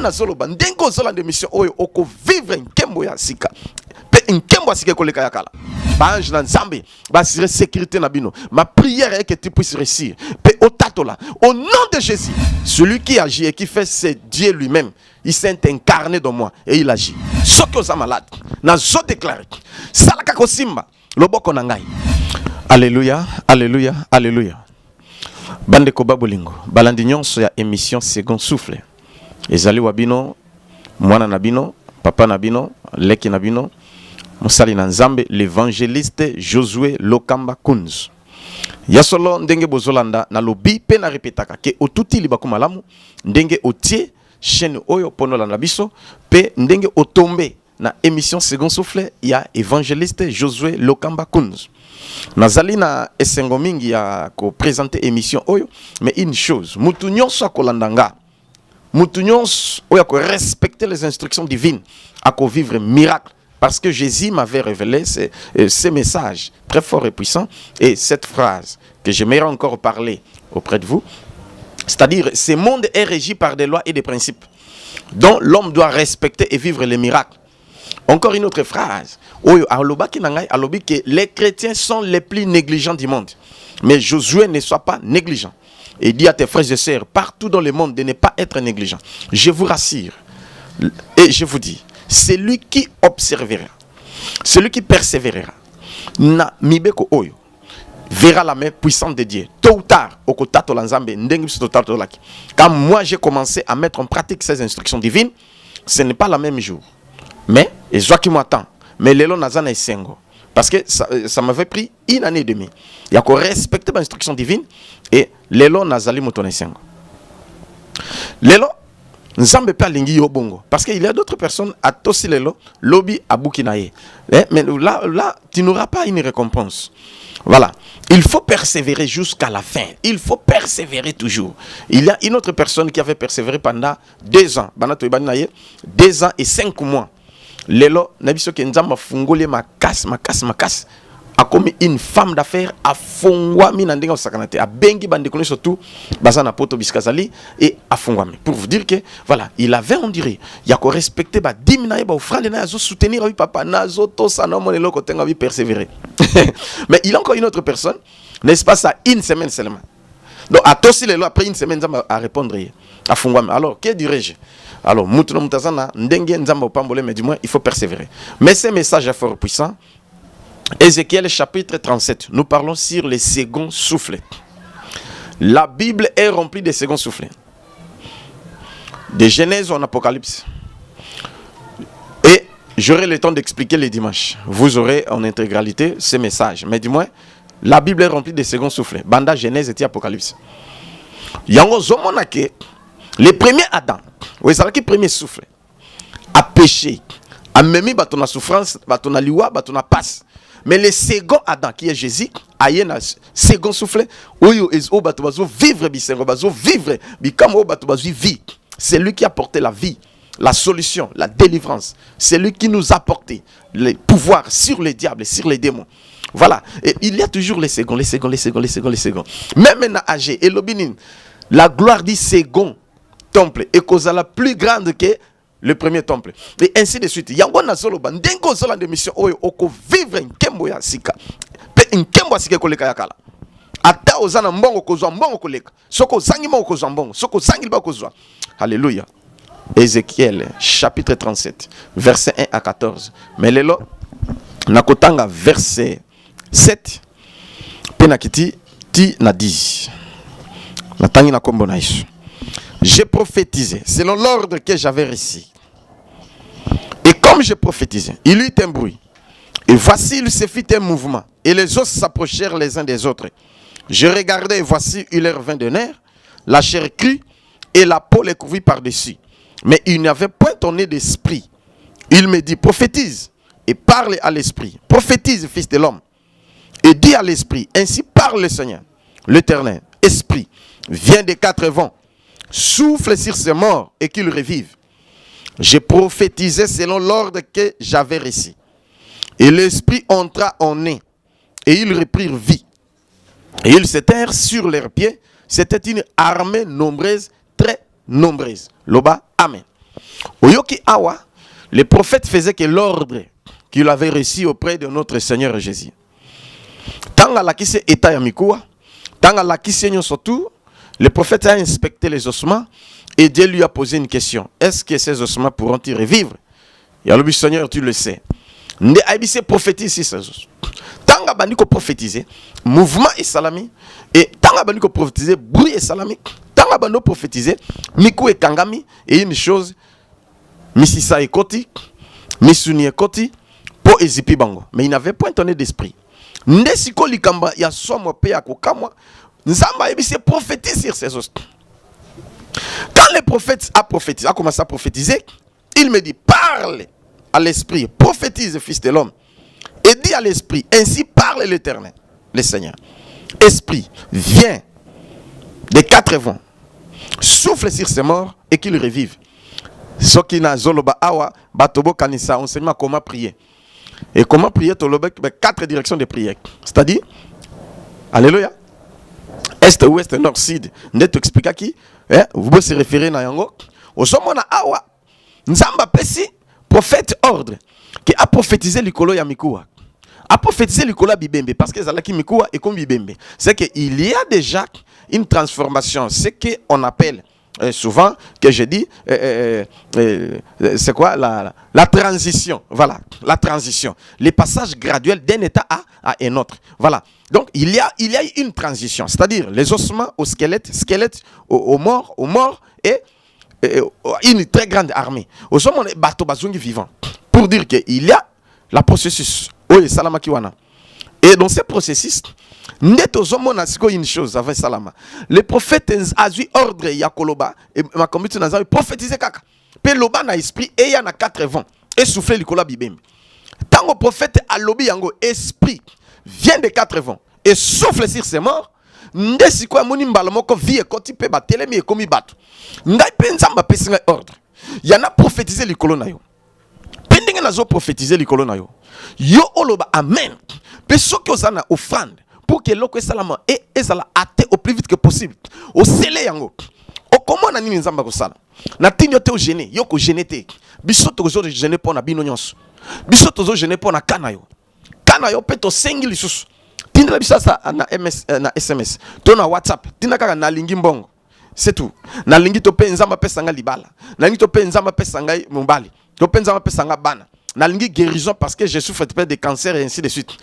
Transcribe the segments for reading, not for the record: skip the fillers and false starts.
na zoloba ndengo zola de mission oyo oko vivre nkembo ya sika pe nkembo ya sika koleka ya kala ba ange na nzambe ba sire sécurité na bino. Ma prière est que tu puisses réussir pe otatola au nom de Jésus. Celui qui agit et qui fait, c'est Dieu lui-même. Il s'est incarné dans moi et il agit. Ce que vous malade na zo déclaré salaka ko simba loboko na ngai. Alléluia, alléluia, alléluia. Bande ko babolingo balandi nyonso ya émission second souffle ezali wabino mwana na bino papa na bino leki na bino musali na nzambe l'évangéliste Josué Lokamba Kunz. Yasolo ndenge bozolanda na lobi pe na répétaka ke otuti libako malamu ndenge otie chaîne oyo pono la biso pe ndenge otombe na émission second souffle ya évangéliste Josué Lokamba Kunz. Nazali na esengo mingi ya ko présenter émission oyo, mais une chose, mutu nyonso akolandanga, mutu nyonso oyo ko respecter les instructions divines, ako vivre miracle, parce que Jésus m'avait révélé ces messages très forts et puissants, et cette phrase que j'aimerais encore parler auprès de vous, c'est-à-dire ce monde est régi par des lois et des principes dont l'homme doit respecter et vivre les miracles. Encore une autre phrase. Que les chrétiens sont les plus négligents du monde. Mais Josué ne soit pas négligent. Et dit à tes frères et sœurs partout dans le monde de ne pas être négligent. Je vous rassure. Et je vous dis, celui qui observera, celui qui persévérera, na mibeko oyo, verra la main puissante de Dieu. Tôt ou tard, quand moi j'ai commencé à mettre en pratique ces instructions divines, ce n'est pas le même jour. Mais, et je qui m'attend, mais l'élo nazana est sengo. Parce que ça m'avait pris une année et demie. Il y a qu'à respecter l'instruction divine et l'élo nazali motone sengo. L'élo, nzambe pa lingi yo bongo. Parce qu'il y a d'autres personnes à tosi l'élo, lobby à boukinaye. Mais là, tu n'auras pas une récompense. Voilà. Il faut persévérer jusqu'à la fin. Il faut persévérer toujours. Il y a une autre personne qui avait persévéré pendant 2 ans. 2 ans et 5 mois. Lelo, nabiso ke nzamba fungole makas. A commis une femme d'affaires à fongwami nandenga sakanate. A bengi bandekone surtout bazana poto biskazali et à fongwami. Pour vous dire que voilà, il avait on dirait, il y a qu'on respecter ba diminaye ba offrande na zo soutenir oui papa nazo to sana monelo ko tenga vi persévérer. Mais il y a encore une autre personne, n'est-ce pas ça, une semaine seulement. Donc à tosi lelo après une semaine nzamba à répondre à fongwami. Alors que dirais-je? Alors, mutuno mutazana ndenge nzamba opambole, mais du moins il faut persévérer. Mais ces messages est fort puissant. Ézéchiel chapitre 37, nous parlons sur les seconds souffles. La Bible est remplie de seconds souffles. De Genèse en Apocalypse. Et j'aurai le temps d'expliquer les dimanches. Vous aurez en intégralité ces messages. Mais du moins, la Bible est remplie de seconds souffles. Banda Genèse et Apocalypse. Yango zomonake, le premier Adam, oui, c'est le premier souffle, a péché, a même battu la souffrance, battu la liwa, battu la passe. Mais le second Adam qui est Jésus, a un second souffle, oyo ezo battu bazo vivre bisengo bazo vivre bikam o battu bazo vie. C'est lui qui a porté la vie, la solution, la délivrance. C'est lui qui nous a porté le pouvoir sur les diables, sur les démons. Voilà. Et il y a toujours les seconds. Même maintenant âgé et l'obinin, la gloire du second temple est causala plus grande que le premier temple. Et ainsi de suite. Yango na solo bandengo zola de mission oyo oko vivre nkembo ya sika. Pe nkembo sika koleka yakala. Ata ozana mbongo kozwa mbongo koleka. Soko zangi mbongo kozwa mbongo. Soko zangi ba kozwa. Alléluia. Ézéchiel chapitre 37 verset 1 à 14. Mais lelo nakotanga verset 7 penakiti ti na 10. Natangi na kombo na Yesu. J'ai prophétisé selon l'ordre que j'avais reçu. Et comme j'ai prophétisé, il y eut un bruit. Et voici, il se fit un mouvement. Et les os s'approchèrent les uns des autres. Je regardais et voici, il leur vint de nerfs, la chair crue et la peau les couvrit par-dessus. Mais il n'avait point tourné d'esprit. Il me dit, prophétise et parle à l'esprit. Prophétise, fils de l'homme. Et dis à l'esprit, ainsi parle le Seigneur, l'Éternel. Esprit, viens des 4 vents. Souffle sur ces morts et qu'ils revivent. J'ai prophétisé selon l'ordre que j'avais reçu. Et l'esprit entra en eux et ils reprirent vie. Et ils s'étèrent sur leurs pieds. C'était une armée nombreuse, très nombreuse. Loba, amen. Oyoki awa, le prophète faisait que l'ordre qu'il avait reçu auprès de notre Seigneur Jésus. Tanga la kise eta ya mikuwa, tanga la kise nyon surtout, le prophète a inspecté les ossements et Dieu lui a posé une question. Est-ce que ces ossements pourront-ils revivre? Et alors, Seigneur, tu le sais. Nde aibise prophétise ces ossements. Tanga bandiko prophétiser, mouvement et salami, et tanga bandiko prophétiser, bruit et salami, tanga bando prophétiser, miku et kangami, et une chose, misisa et koti, misuni et koti, po ezipi bango. Mais il n'avait point donné d'esprit. Ndesiko likamba ya somo pe ya kokamwa, nzamba aibise prophétiser sur ces ossements. Quand le prophète a commencé à prophétiser, il me dit, parle à l'esprit, prophétise, fils de l'homme. Et dit à l'esprit, ainsi parle l'Éternel, le Seigneur. Esprit, viens des quatre vents, souffle sur ces morts et qu'ils revivent. Ce qui n'a zoloba awa, batobo kanisa, enseignement comment prier. Et comment prier, tolobek, quatre directions de prière. C'est-à-dire, alléluia, est, ouest, nord, sud. N'est expliqué qui, vous pouvez se référer à yango. Au sommet na awa, nzamba pesi, prophète ordre, qui a prophétisé l'ikolo ya mikuwa. A prophétisé l'ikolo bibembe, parce que zalaki mikuwa et comme bibembe. C'est qu'il y a déjà une transformation, ce qu'on appelle souvent, que je dis, c'est quoi la transition. Voilà, la transition. Le passage graduel d'un état à un autre. Voilà. Donc, il y a une transition, c'est-à-dire les ossements au squelette, squelette aux morts, et une très grande armée. Aux hommes, on est bateau bazungi vivant. Pour dire qu'il y a la processus. Oui, salama kiwana. Et dans ce processus, net aux hommes, on a une chose avec salama. Le prophète a eu ordre yakoloba et ma communauté n'a prophétisé kaka. Pe loba na esprit et y en a 4 vents. Et souffler l'ikola bibem. Tant que prophète a lobby yango esprit vient des 4 vents et souffle sur ses morts. Ndesi kwa moni mbala moko vie koti pe batelemi e komi batu. Ngai pe nzamba pe singa ordre. Yana prophétiser likolo na yo. Pendinga nazo prophétiser likolo na yo. Yo oloba amen. Pe soki ozana offrande pour que loko salama et ezala até au plus vite que possible. O sele yango. O comment na nini nzamba ko sala. Na tinyo te o gêner, yo ko gêner te. Biso to zo gêner pona bino nyonso. Biso to zo gêner pona kana yo. Kana yo pe to sengi lisusu. Tindela bisasa na SMS, to na WhatsApp, tinda kaka na lingi mbongo. C'est tout. Na lingi to pe nzamba pe sanga libala. Na lingi to pe nzamba pe sanga mbali. To pe nzamba pe sanga bana. Na lingi guérison parce que je souffre de cancer et ainsi de suite.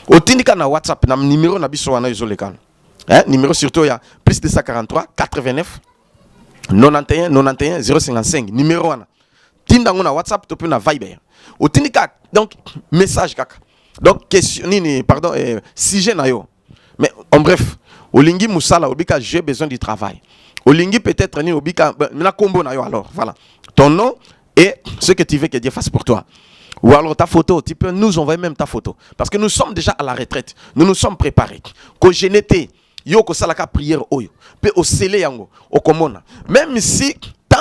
O tindika na WhatsApp na numéro na biso wana izolekana. Numéro surtout ya plus de 143 89 91 91 055 numéro wana. Tinda ngona WhatsApp to pe na Viber. O tindika donc message kaka. Donc, question, pardon, sujet na yo. Mais en bref, Olingi Moussala, Obika, j'ai besoin du travail. Olingi peut-être, Obika, na combo na yo alors. Voilà. Ton nom et ce que tu veux que Dieu fasse pour toi. Ou alors ta photo, tu peux nous envoyer même ta photo. Parce que nous sommes déjà à la retraite. Nous nous sommes préparés. Ko genete, yo ko salaka prière oyo. Pe o sele yango, o komona. Même si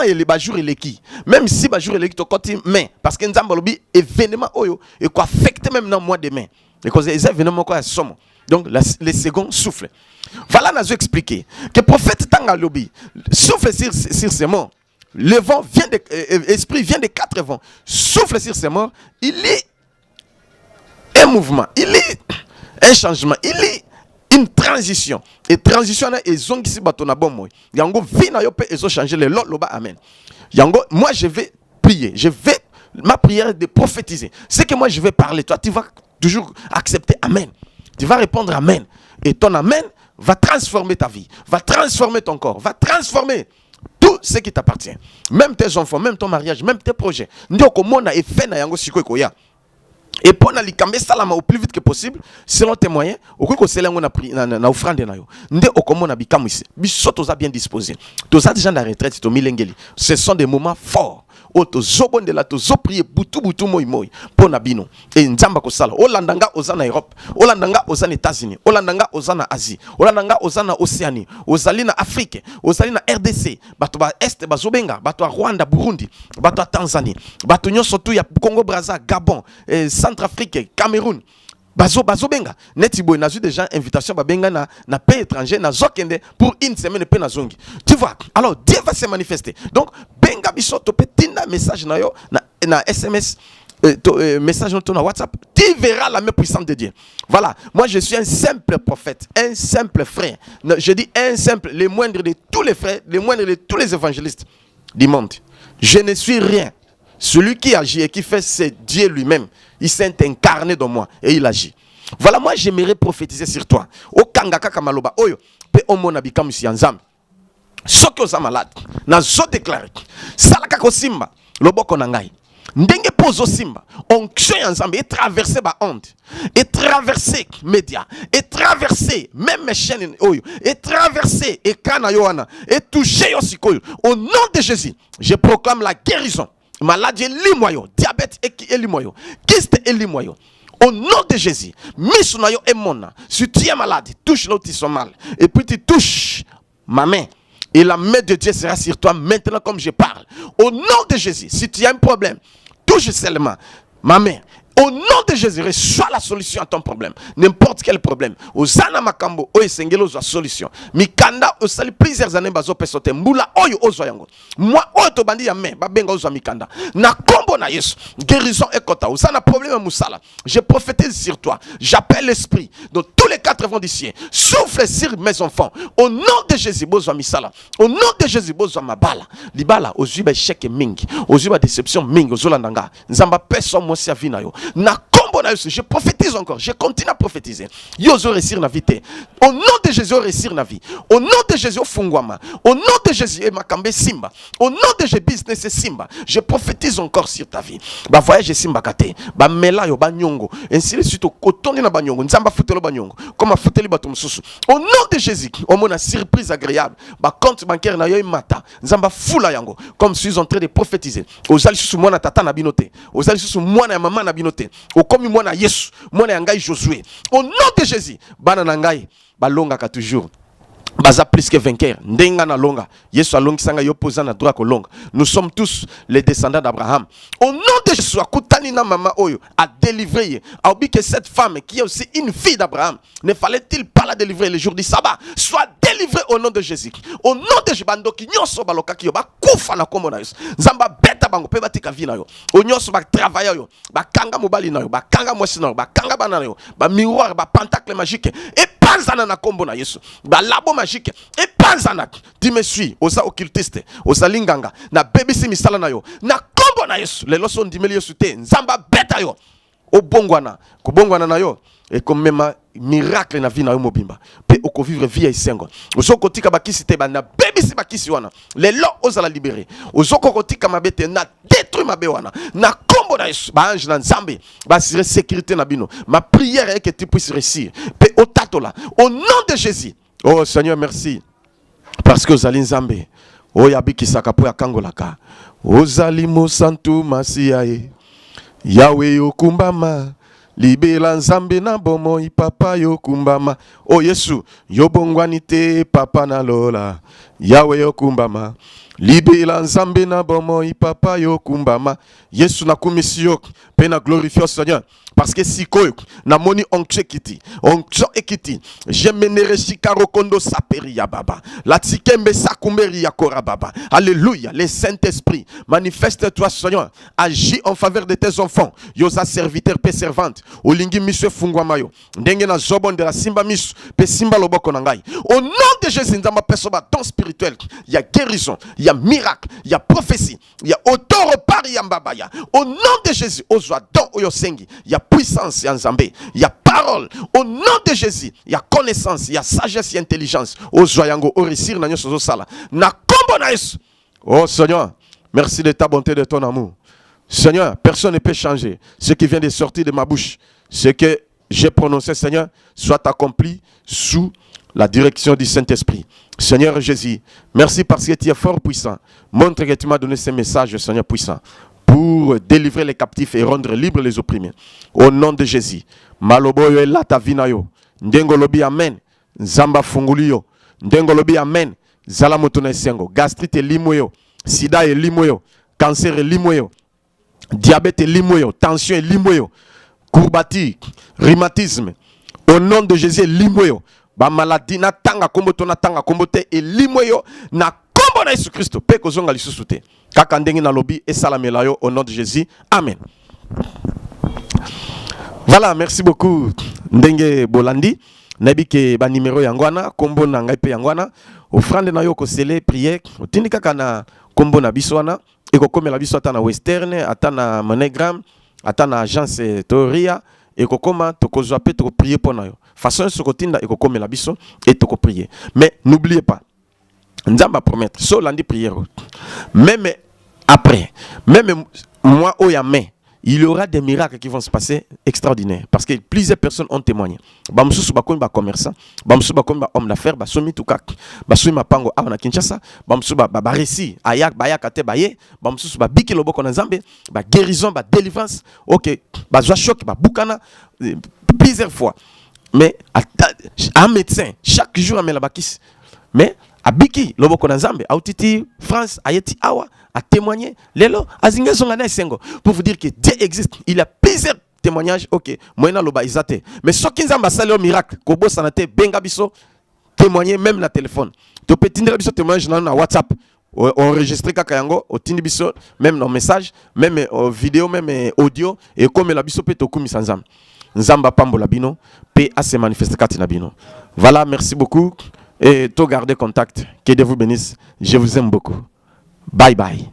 et les bajour et les qui même si bajour et les qui to côté mais parce que nzamba lobi événement oyo et quoi affecte même dans mois de mai et cause les événements quoi somme donc les seconds souffle voilà n'a expliqué que prophète tanga lobi souffle sur ces morts le vent vient de esprit vient des 4 vents souffle sur ces morts il est un mouvement il est un changement il est une transition et transition na ezongi si bato na bon moi yango vina yo pe ezo changer le loba amen yango moi je vais prier ma prière est de prophétiser c'est que moi je vais parler toi tu vas toujours accepter amen tu vas répondre amen et ton amen va transformer ta vie va transformer ton corps va transformer tout ce qui t'appartient même tes enfants même ton mariage même tes projets ndio komona effet na yango siko koya. Et pour n'aller salama au plus vite que possible, selon tes moyens, au coup que c'est là on a pris na offrande na yo. Nde okomo na bikamu ici. Biso toza bien disposé. Toza déjà na retraite to milengeli. Ce sont des moments forts. O to zobonde la to zo prier butu moi pour na bino. Et nzamba ko sala. Olandanga ozana Europe, olandanga ozana États-Unis, olandanga ozana Asie, olandanga ozana Océanie, ozali na Afrique, ozali na RDC, bato ba Est bazobenga, bato a Rwanda, Burundi, bato a Tanzanie, bato nyonso tu ya Congo Brazza, Gabon, Centrafrique, Cameroun. Bazo benga. Netibo n'a eu déjà invitation ba benga na pays étranger na zokende pour une semaine pe na zongi. Tu vois? Alors Dieu va se manifester. Donc benga biso to petina message na yo na SMS message dans WhatsApp, tu verras la main puissante de Dieu. Voilà, moi je suis un simple prophète, un simple frère. Je dis un simple, le moindre de tous les frères, le moindre de tous les évangélistes du monde. Je ne suis rien. Celui qui agit et qui fait, c'est Dieu lui-même. Il s'est incarné dans moi et il agit. Voilà, moi j'aimerais prophétiser sur toi. O kangaka kamaloba oyo pe omona bikamu si anzam. Soko za malade. Na zo déclaré. Salaka ko simba loboko na ngai. Ndenge pozo simba onction ensemble et traverser ba honte et traverser média et traverser même mes chaînes oyo et traverser et kana yoana et toucher yosikoyo au nom de Jésus. Je proclame la guérison. Maladie limoyo, diabète et limoyo, kyste et limoyo. Au nom de Jésus, misunayo et mona. Si tu es malade, touche l'autre qui sont mal. Et puis tu touches ma main. Et la main de Dieu sera sur toi maintenant comme je parle. Au nom de Jésus, si tu as un problème, touche seulement ma main. Au nom de Jésus, reçois la solution à ton problème. N'importe quel problème. Ozana makambo, oye sengelo ozo solution. Mikanda, osali plusieurs années bazo pesote. Mbula oyo ozo yango. Moi, oyo to bandi ya me, babenga ozo mikanda. Na kombo na Yesu, guérison ekota. Ozana problème musala. Je prophétise sur toi. J'appelle l'esprit. Dans tous les 4 vents d'ici. Souffle sur mes enfants. Au nom de Jésus, bozo misala. Au nom de Jésus, bozo mabala. Libala, ozuba échec mingi. Ozuba déception mingi. Ozolandanga. Nzamba peso mosi avina yo. Na kombo na Yesu, je prophétise encore, je continue à prophétiser. Yozo réussir na vie. Au nom de Jésus, réussir na vie. Au nom de Jésus, fungwama. Au nom de Jésus, makambe simba. Au nom de Jésus, business simba. Je prophétise encore sur ta vie. Ba voyage simba kate, ba mela yo ba nyongo. Ainsi de suite, kotoni na ba nyongo, nzamba futelo ba nyongo. Comme futeli ba mususu. Au nom de Jésus, on m'a une surprise agréable. Ba compte bancaire na yo mata. Nzamba fula yango. Comme je suis en train de prophétiser. Ozali susu mwana tata na binote. Ozali susu mwana ya mama na binote. Au comme moi na Yesu, moi na ngai Josué. Au nom de Jésus, bana na ngai balonga ka toujours. Baza plus que vainqueur. Ndenga na longa. Yesu alongi sanga yo posa na droit ko longa. Nous sommes tous les descendants d'Abraham. Au nom de Jésus, akutani na mama oyo a délivré. A oublié que cette femme qui est aussi une fille d'Abraham, ne fallait-il pas la délivrer le jour du sabbat? Soit délivrée au nom de Jésus. Au nom de Jésus, bandoki nyoso baloka ki yo ba kufa na kombo na Yesu. Nzamba beta bango pe batika vina yo. O nyoso ba travailler yo, ba kanga mobali na yo, ba kanga mwasi na yo, ba kanga bana yo, ba miroir, ba pentacle magique et panzana na kombo na Yesu. Ba labo magique et panzana. Tu me suis, osa occultiste, osa linganga, na BBC misala na yo, na kombo na Yesu. Le loson dimeli Yesu te, nzamba beta yo. O bongwana, ko bongwana na yo. Et comme même miracle na vie na yo mobimba pe oko vivre vie isengo ozoko tika bakisi te bana BBC bakisi wana le lo ozala libérer ozoko kotika mabete na détruire mabe wana na kombo na Yesu ba ange na nzambe ba assurer sécurité na bino. Ma prière est que tu puisses réussir pe otatola au nom de Jésus. Oh Seigneur, merci parce que ozali nzambe oyabiki sakapo ya kangolaka ozali mosantu masiae Yahweh okumbama libela nzambe na bomoi papa yo kumbama. Oh Yesu yo bongwani te papa na lola. Yahweh yo kumbama libela nzambe na bomoi papa yo kumbama. Yesu na kumisio pe na glorifier Seigneur. Parce que si koyo na moni onction ekiti je menere shikaro kondo saperi ya baba la tikembe sakumberi ya kora baba. Alléluia. Le Saint-Esprit manifeste-toi Seigneur, agis en faveur de tes enfants. Yosa serviteur pe servante olingi miso fungwa mayo ndenge na zobonde la simba miso pe simba loboko na ngai. Au nom de Jésus nzamba peso ba don spirituel, il y a guérison, il y a miracle, il y a prophétie, il y a auto repart ya mbabaya. Au nom de Jésus ozwa don oyo sengi, il y a puissance en Zambé, il y a parole. Au nom de Jésus, il y a connaissance, il y a sagesse et intelligence. Au Zoyango, au réussir, na nyoso sala. Na kombo na Yesu. Oh Seigneur, merci de ta bonté, de ton amour. Seigneur, personne ne peut changer ce qui vient de sortir de ma bouche. Ce que j'ai prononcé, Seigneur, soit accompli sous la direction du Saint-Esprit. Seigneur Jésus, merci parce que tu es fort puissant. Montre que tu m'as donné ce message, Seigneur puissant, pour délivrer les captifs et rendre libres les opprimés. Au nom de Jésus. Maloboyo et la tavinayo. Ndengolobi amen. Nzamba fungulio. Ndengolobi amen. Zalamotone sengo. Gastrite limoyo. Sida et limoyo. Cancer et limoyo. Diabète et limoyo. Tension et limoyo. courbature, rhumatisme, au nom de Jésus, limoyo, ba maladie na tanga komboto na tanga kombote et limoyo na kombo na Jésus Christ, pe kozonga lisusu te. Kaka ndenge na lobi et salamela yo au nom de Jésus. Amen. Voilà, merci beaucoup ndenge bolandi. Nabi ke ba numéro yangwana, kombo na ngai pe yangwana, offrande na yo ko sele prière, otindi kaka na kombo na biswana, e ko komela biso ata na Western, ata na Monogram, ata na agence Toria, et ko koma to ko zoape to prier pour na yo. Façon ce kotinda e ko komela biso et to ko prier. Mais n'oubliez pas, Nzamba promettre, so landi prière. Même après, même moi au yamé, il y aura des miracles qui vont se passer extraordinaires parce que plusieurs personnes ont témoigné. Bamsusu bakomi ba commerçant, bamsusu bakomi ba homme d'affaires, ba somi tukak, ba somi mapango a na Kinshasa, bamsusu ba récit, ayak ba yakate baye, bamsusu ba biki loboko na Nzambe, ba guérison, ba délivrance, OK, ba joie choc, ba bukana plusieurs fois. Mais un médecin chaque jour amela bakis. Mais abiki loboko na Nzambe, autiti France, ayeti awa a témoigné lelo azinga zongana esengo pour vous dire que Dieu existe. Il y a plusieurs témoignages. OK, moyena loba izate. Mais ce qui Nzamba sali au miracle, kobo sanate benga biso témoigner même na téléphone. To petindira biso témoignage na WhatsApp. Enregistrer kaka yango, otindi biso même nos messages, même vidéo, même audio et comme la biso pe to kumisa Nzamba. Nzamba pambola bino, pe a se manifester katina bino. Voilà, merci beaucoup et to garder contact. Que Dieu vous bénisse. Je vous aime beaucoup. Bye bye.